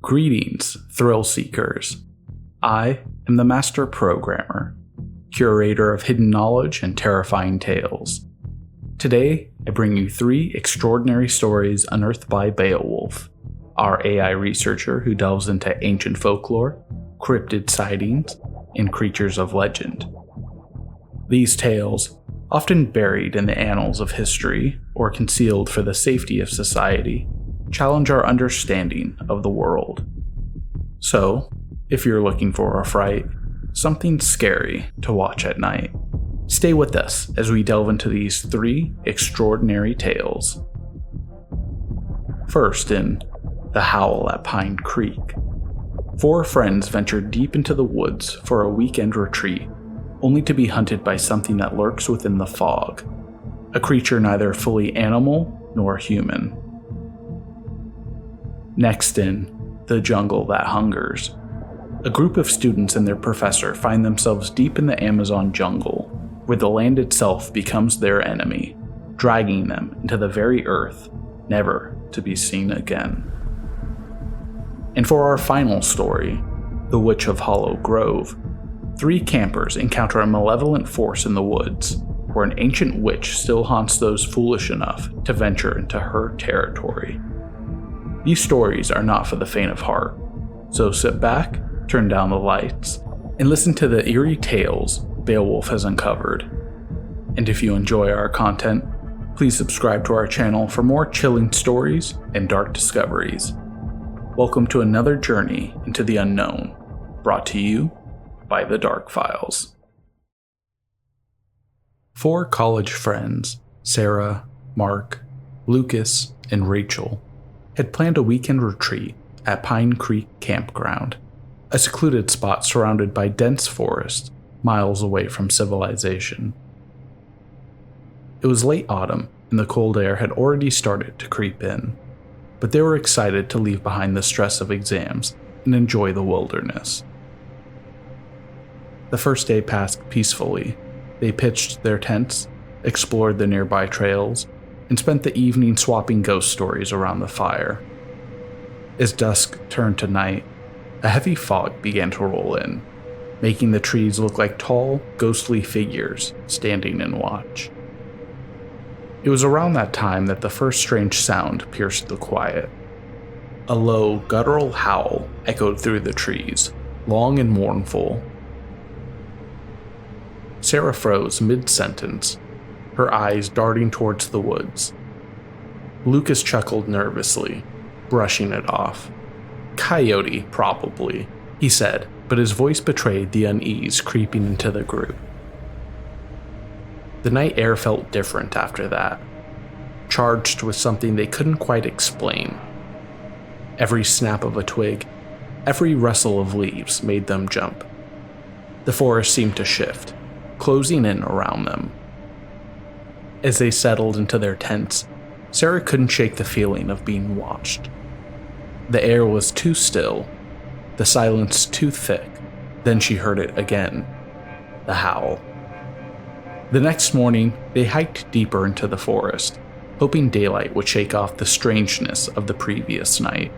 Greetings, thrill seekers. I am the Master Programmer, curator of hidden knowledge and terrifying tales. Today, I bring you 3 extraordinary stories unearthed by Beowulf, our AI researcher who delves into ancient folklore, cryptid sightings, and creatures of legend. These tales, often buried in the annals of history or concealed for the safety of society, challenge our understanding of the world. So, if you're looking for a fright, something scary to watch at night, stay with us as we delve into these 3 extraordinary tales. First, in The Howl at Pine Creek, 4 friends ventured deep into the woods for a weekend retreat, only to be hunted by something that lurks within the fog, a creature neither fully animal nor human. Next, in The Jungle That Hungers, a group of students and their professor find themselves deep in the Amazon jungle, where the land itself becomes their enemy, dragging them into the very earth, never to be seen again. And for our final story, The Witch of Hollow Grove, 3 campers encounter a malevolent force in the woods, where an ancient witch still haunts those foolish enough to venture into her territory. These stories are not for the faint of heart, so sit back, turn down the lights, and listen to the eerie tales Beowulf has uncovered. And if you enjoy our content, please subscribe to our channel for more chilling stories and dark discoveries. Welcome to another journey into the unknown, brought to you by the.darkfiles. 4 college friends, Sarah, Mark, Lucas, and Rachel, had planned a weekend retreat at Pine Creek Campground, a secluded spot surrounded by dense forest, miles away from civilization. It was late autumn, and the cold air had already started to creep in, but they were excited to leave behind the stress of exams and enjoy the wilderness. The first day passed peacefully. They pitched their tents, explored the nearby trails, and spent the evening swapping ghost stories around the fire. As dusk turned to night, a heavy fog began to roll in, making the trees look like tall, ghostly figures standing in watch. It was around that time that the first strange sound pierced the quiet. A low, guttural howl echoed through the trees, long and mournful. Sarah froze mid-sentence, her eyes darting towards the woods. Lucas chuckled nervously, brushing it off. "Coyote, probably," he said, but his voice betrayed the unease creeping into the group. The night air felt different after that, charged with something they couldn't quite explain. Every snap of a twig, every rustle of leaves made them jump. The forest seemed to shift, closing in around them. As they settled into their tents, Sarah couldn't shake the feeling of being watched. The air was too still, the silence too thick. Then she heard it again, the howl. The next morning, they hiked deeper into the forest, hoping daylight would shake off the strangeness of the previous night.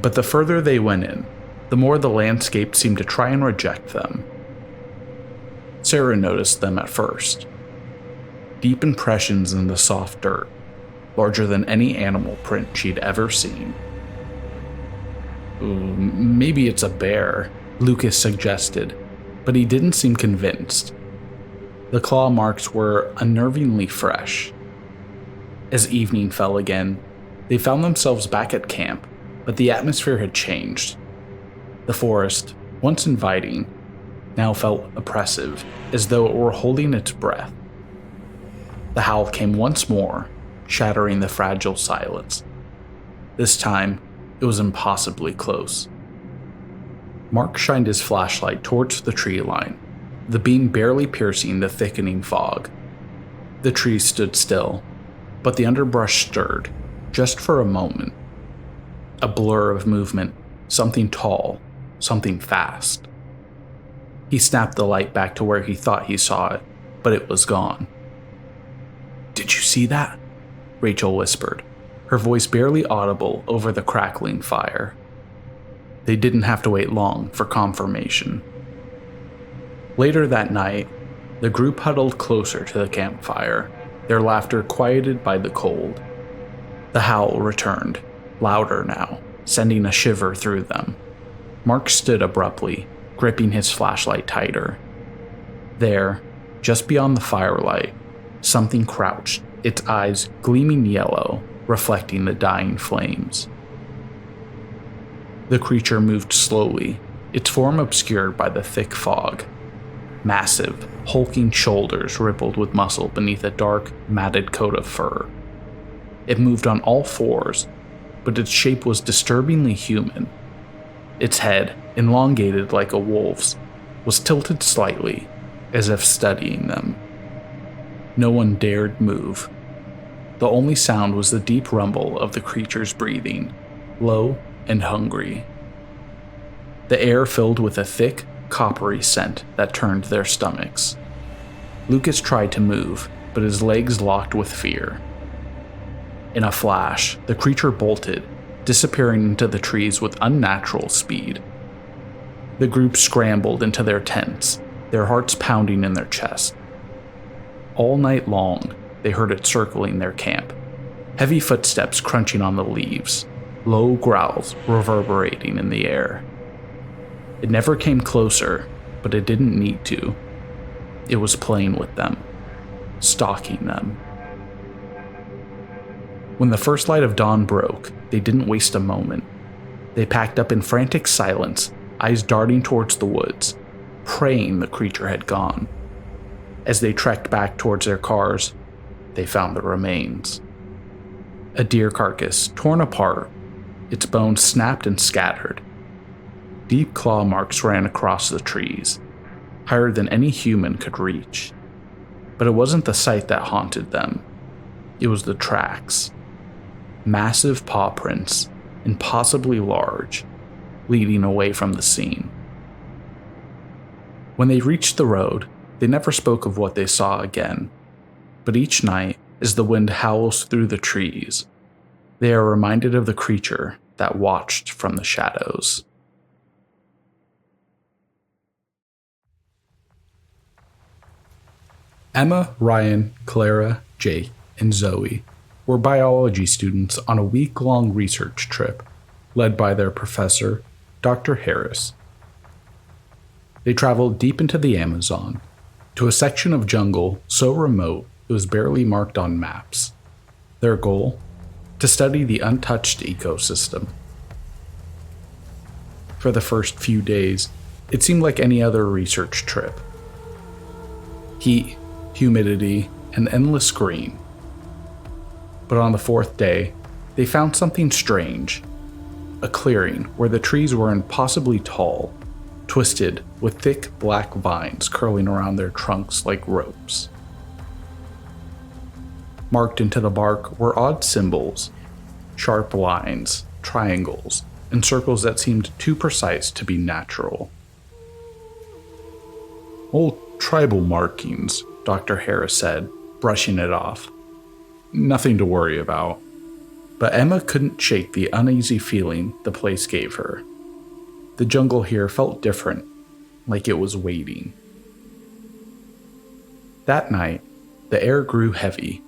But the further they went in, the more the landscape seemed to try and reject them. Sarah noticed them at first. Deep impressions in the soft dirt, larger than any animal print she'd ever seen. Maybe it's a bear, Lucas suggested, but he didn't seem convinced. The claw marks were unnervingly fresh. As evening fell again, they found themselves back at camp, but the atmosphere had changed. The forest, once inviting, now felt oppressive, as though it were holding its breath. The howl came once more, shattering the fragile silence. This time, it was impossibly close. Mark shined his flashlight towards the tree line, the beam barely piercing the thickening fog. The trees stood still, but the underbrush stirred, just for a moment. A blur of movement, something tall, something fast. He snapped the light back to where he thought he saw it, but it was gone. "Did you see that?" Rachel whispered, her voice barely audible over the crackling fire. they didn't have to wait long for confirmation. Later that night, the group huddled closer to the campfire, their laughter quieted by the cold. The howl returned, louder now, sending a shiver through them. Mark stood abruptly, gripping his flashlight tighter. There, just beyond the firelight, something crouched, its eyes gleaming yellow, reflecting the dying flames. The creature moved slowly, its form obscured by the thick fog. Massive, hulking shoulders rippled with muscle beneath a dark, matted coat of fur. It moved on all fours, but its shape was disturbingly human. Its head, elongated like a wolf's, was tilted slightly, as if studying them. No one dared move. The only sound was the deep rumble of the creature's breathing, low and hungry. The air filled with a thick, coppery scent that turned their stomachs. Lucas tried to move, but his legs locked with fear. In a flash, the creature bolted, disappearing into the trees with unnatural speed. The group scrambled into their tents, their hearts pounding in their chests. All night long, they heard it circling their camp, heavy footsteps crunching on the leaves, low growls reverberating in the air. It never came closer, but it didn't need to. It was playing with them, stalking them. When the first light of dawn broke, they didn't waste a moment. They packed up in frantic silence, eyes darting towards the woods, praying the creature had gone. As they trekked back towards their cars, they found the remains. A deer carcass torn apart, its bones snapped and scattered. Deep claw marks ran across the trees, higher than any human could reach. But it wasn't the sight that haunted them. It was the tracks. Massive paw prints, impossibly large, leading away from the scene. When they reached the road, they never spoke of what they saw again. But each night, as the wind howls through the trees, they are reminded of the creature that watched from the shadows. Emma, Ryan, Clara, Jake, and Zoe were biology students on a week-long research trip led by their professor, Dr. Harris. They traveled deep into the Amazon, to a section of jungle so remote it was barely marked on maps. Their goal? To study the untouched ecosystem. For the first few days, it seemed like any other research trip. Heat, humidity, and endless green. But on the fourth day, they found something strange. A clearing where the trees were impossibly tall, twisted with thick black vines curling around their trunks like ropes. Marked into the bark were odd symbols, sharp lines, triangles, and circles that seemed too precise to be natural. Old tribal markings, Dr. Harris said, brushing it off. Nothing to worry about. But Emma couldn't shake the uneasy feeling the place gave her. The jungle here felt different, like it was waiting. That night, the air grew heavy.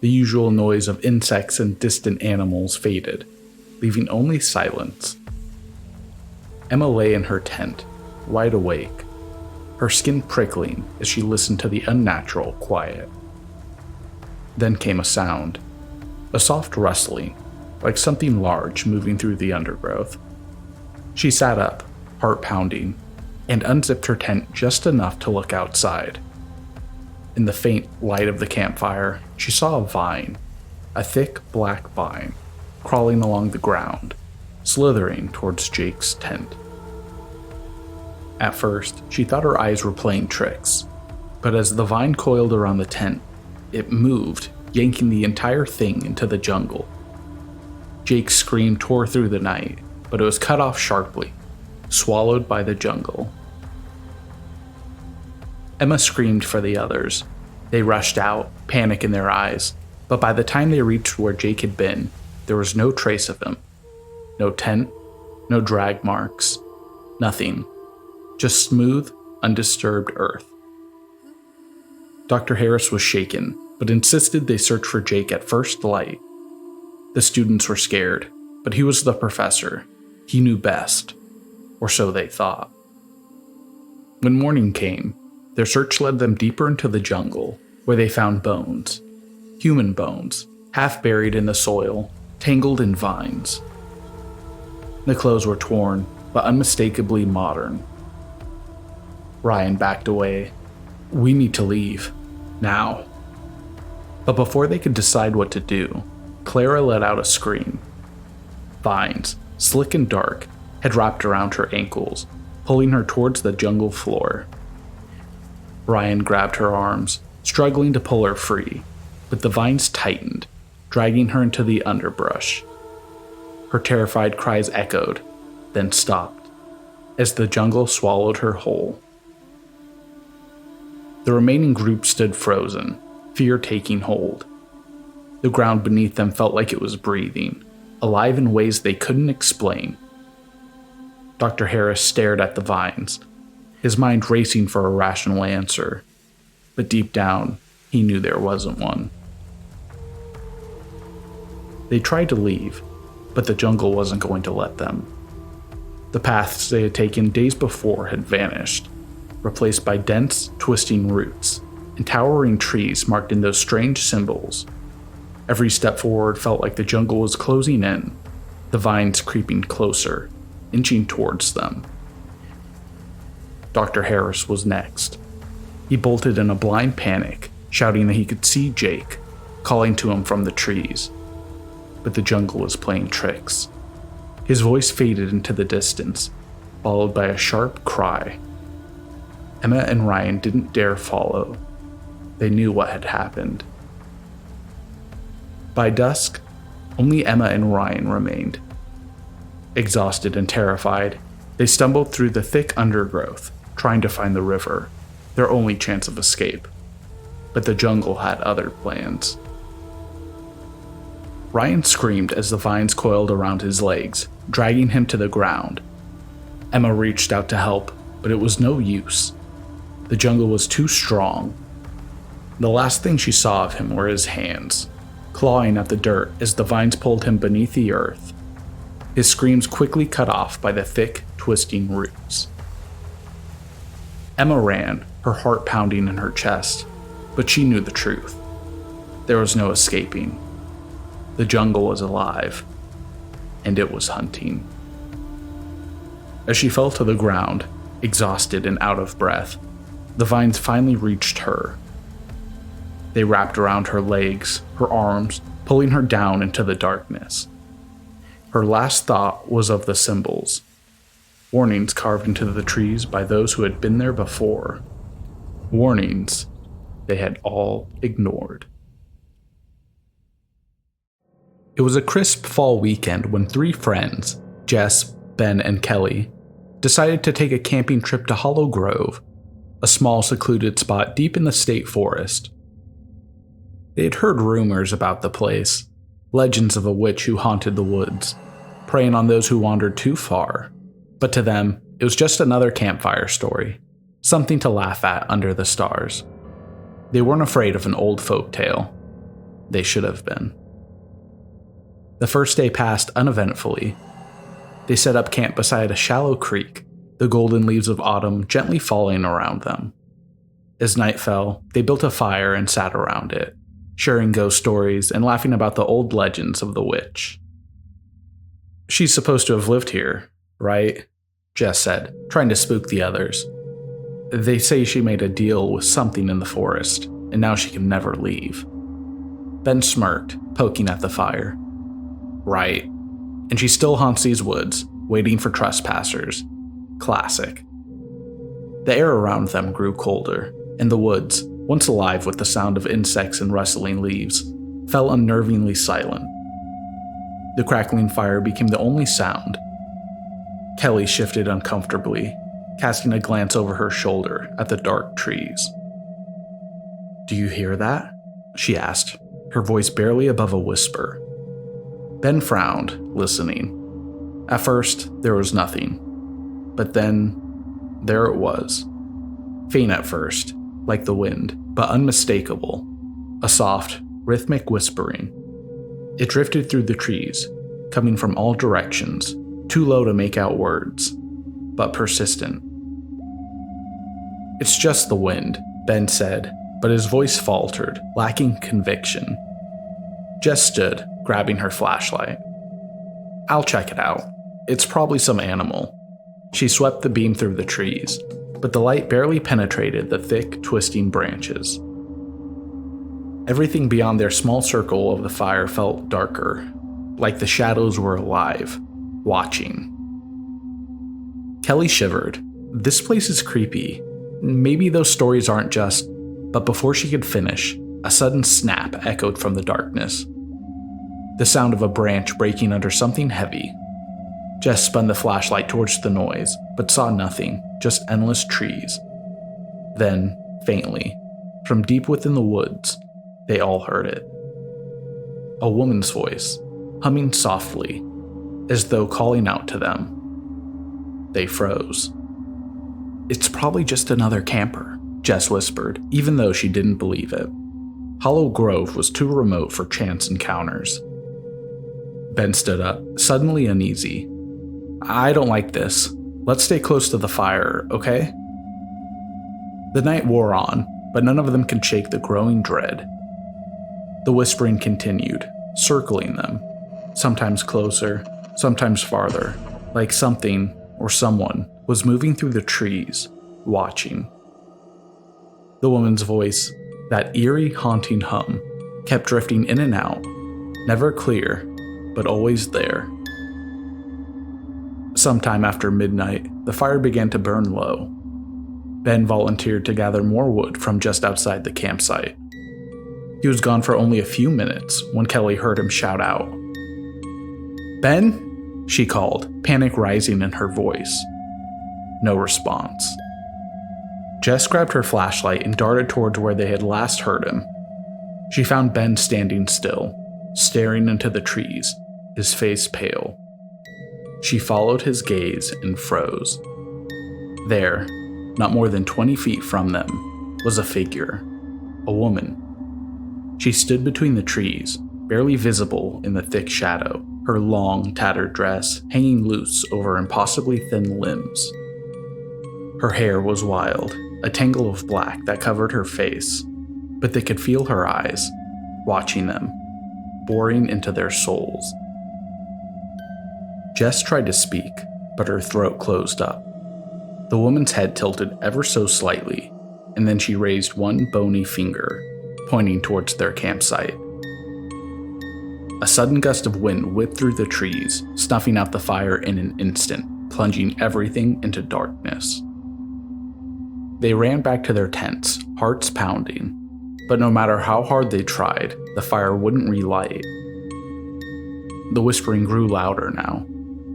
The usual noise of insects and distant animals faded, leaving only silence. Emma lay in her tent, wide awake, her skin prickling as she listened to the unnatural quiet. Then came a sound, a soft rustling, like something large moving through the undergrowth. She sat up, heart pounding, and unzipped her tent just enough to look outside. In the faint light of the campfire, she saw a vine, a thick black vine, crawling along the ground, slithering towards Jake's tent. At first, she thought her eyes were playing tricks, but as the vine coiled around the tent, it moved, yanking the entire thing into the jungle. Jake's scream tore through the night, but it was cut off sharply, swallowed by the jungle. Emma screamed for the others. They rushed out, panic in their eyes, but by the time they reached where Jake had been, there was no trace of him. No tent, No drag marks. Nothing. Just smooth, undisturbed earth. Dr. Harris was shaken, but insisted they search for Jake at first light. The students were scared, but he was the professor. He knew best. Or so they thought. When morning came, their search led them deeper into the jungle, where they found bones. Human bones, half buried in the soil, tangled in vines. The clothes were torn, but unmistakably modern. Ryan backed away. We need to leave. Now. But before they could decide what to do, Clara let out a scream. Vines, slick and dark, had wrapped around her ankles, pulling her towards the jungle floor. Ryan grabbed her arms, struggling to pull her free, but the vines tightened, dragging her into the underbrush. Her terrified cries echoed, then stopped, as the jungle swallowed her whole. The remaining group stood frozen, fear taking hold. The ground beneath them felt like it was breathing, alive in ways they couldn't explain. Dr. Harris stared at the vines, his mind racing for a rational answer, but deep down, he knew there wasn't one. They tried to leave, but the jungle wasn't going to let them. The paths they had taken days before had vanished, replaced by dense, twisting roots and towering trees marked in those strange symbols. Every step forward felt like the jungle was closing in, the vines creeping closer, inching towards them. Dr. Harris was next. He bolted in a blind panic, shouting that he could see Jake, calling to him from the trees. But the jungle was playing tricks. His voice faded into the distance, followed by a sharp cry. Emma and Ryan didn't dare follow. They knew what had happened. By dusk, only Emma and Ryan remained. Exhausted and terrified, they stumbled through the thick undergrowth, trying to find the river, their only chance of escape. But the jungle had other plans. Ryan screamed as the vines coiled around his legs, dragging him to the ground. Emma reached out to help, but it was no use. The jungle was too strong. The last thing she saw of him were his hands, clawing at the dirt as the vines pulled him beneath the earth. His screams quickly cut off by the thick, twisting roots. Emma ran, her heart pounding in her chest, but she knew the truth. There was no escaping. The jungle was alive, and it was hunting. As she fell to the ground, exhausted and out of breath, the vines finally reached her. They wrapped around her legs, her arms, pulling her down into the darkness. Her last thought was of the symbols, warnings carved into the trees by those who had been there before. Warnings they had all ignored. It was a crisp fall weekend when three friends, Jess, Ben, and Kelly, decided to take a camping trip to Hollow Grove, a small secluded spot deep in the state forest. They had heard rumors about the place, legends of a witch who haunted the woods, preying on those who wandered too far. But to them, it was just another campfire story, something to laugh at under the stars. They weren't afraid of an old folk tale. They should have been. The first day passed uneventfully. They set up camp beside a shallow creek, the golden leaves of autumn gently falling around them. As night fell, they built a fire and sat around it, sharing ghost stories and laughing about the old legends of the witch. "She's supposed to have lived here, right?" Jess said, trying to spook the others. "They say she made a deal with something in the forest, and now she can never leave." Ben smirked, poking at the fire. "Right. And she still haunts these woods, waiting for trespassers. Classic." The air around them grew colder, and the woods, once alive with the sound of insects and rustling leaves, fell unnervingly silent. The crackling fire became the only sound. Kelly shifted uncomfortably, casting a glance over her shoulder at the dark trees. "Do you hear that?" she asked, her voice barely above a whisper. Ben frowned, listening. At first, there was nothing. But then, there it was. Faint at first, like the wind, but unmistakable. A soft, rhythmic whispering. It drifted through the trees, coming from all directions, too low to make out words, but persistent. "It's just the wind," Ben said, but his voice faltered, lacking conviction. Jess stood, grabbing her flashlight. "I'll check it out. It's probably some animal." She swept the beam through the trees, but the light barely penetrated the thick, twisting branches. Everything beyond their small circle of the fire felt darker, like the shadows were alive, watching. Kelly shivered. This place is creepy. Maybe those stories aren't just... But before she could finish, a sudden snap echoed from the darkness. The sound of a branch breaking under something heavy. Jess spun the flashlight towards the noise, but saw nothing, just endless trees. Then, faintly, from deep within the woods, they all heard it. A woman's voice, humming softly, as though calling out to them. They froze. "It's probably just another camper," Jess whispered, even though she didn't believe it. Hollow Grove was too remote for chance encounters. Ben stood up, suddenly uneasy. "I don't like this. Let's stay close to the fire, okay?" The night wore on, but none of them could shake the growing dread. The whispering continued, circling them, sometimes closer, sometimes farther, like something or someone was moving through the trees, watching. The woman's voice, that eerie, haunting hum, kept drifting in and out, never clear, but always there. Sometime after midnight, the fire began to burn low. Ben volunteered to gather more wood from just outside the campsite. He was gone for only a few minutes when Kelly heard him shout out. "Ben?" she called, panic rising in her voice. No response. Jess grabbed her flashlight and darted towards where they had last heard him. She found Ben standing still, staring into the trees, his face pale. She followed his gaze and froze. There, not more than 20 feet from them, was a figure, a woman. She stood between the trees, barely visible in the thick shadow, her long, tattered dress hanging loose over impossibly thin limbs. Her hair was wild, a tangle of black that covered her face, but they could feel her eyes, watching them, boring into their souls. Jess tried to speak, but her throat closed up. The woman's head tilted ever so slightly, and then she raised one bony finger, pointing towards their campsite. A sudden gust of wind whipped through the trees, snuffing out the fire in an instant, plunging everything into darkness. They ran back to their tents, hearts pounding, but no matter how hard they tried, the fire wouldn't relight. The whispering grew louder now,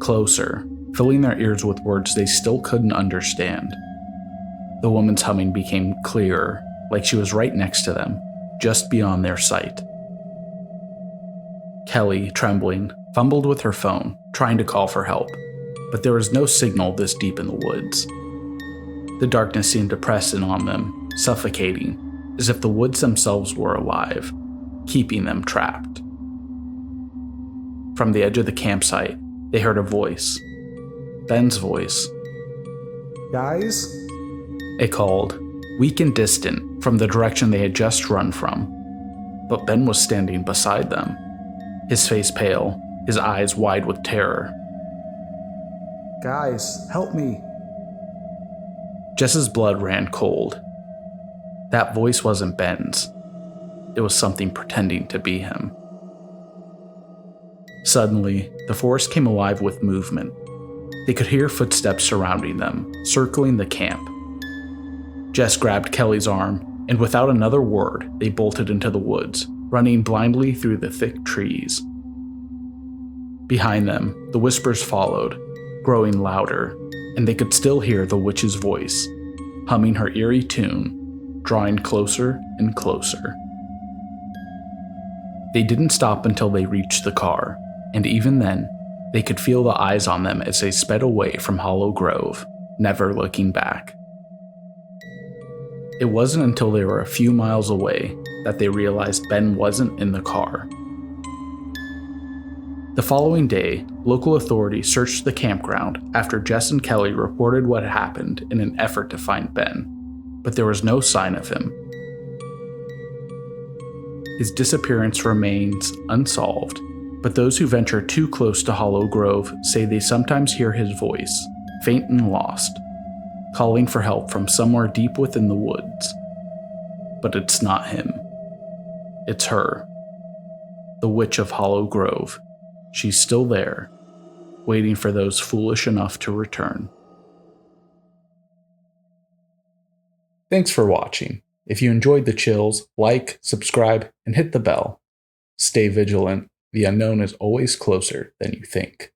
closer, filling their ears with words they still couldn't understand. The woman's humming became clearer, like she was right next to them, just beyond their sight. Kelly, trembling, fumbled with her phone, trying to call for help, but there was no signal this deep in the woods. The darkness seemed to press in on them, suffocating, as if the woods themselves were alive, keeping them trapped. From the edge of the campsite, they heard a voice. Ben's voice. "Guys?" It called, weak and distant from the direction they had just run from. But Ben was standing beside them, his face pale, his eyes wide with terror. "Guys, help me." Jess's blood ran cold. That voice wasn't Ben's. It was something pretending to be him. Suddenly, the forest came alive with movement. They could hear footsteps surrounding them, circling the camp. Jess grabbed Kelly's arm, and without another word, they bolted into the woods, running blindly through the thick trees. Behind them, the whispers followed, growing louder, and they could still hear the witch's voice, humming her eerie tune, drawing closer and closer. They didn't stop until they reached the car, and even then, They could feel the eyes on them as they sped away from Hollow Grove, never looking back. It wasn't until they were a few miles away that they realized Ben wasn't in the car. The following day, local authorities searched the campground after Jess and Kelly reported what had happened in an effort to find Ben, but there was no sign of him. His disappearance remains unsolved, but those who venture too close to Hollow Grove say they sometimes hear his voice, faint and lost, calling for help from somewhere deep within the woods. But it's not him. It's her. The Witch of Hollow Grove. She's still there, waiting for those foolish enough to return. Thanks for watching. If you enjoyed the chills, like, subscribe, and hit the bell. Stay vigilant. The unknown is always closer than you think.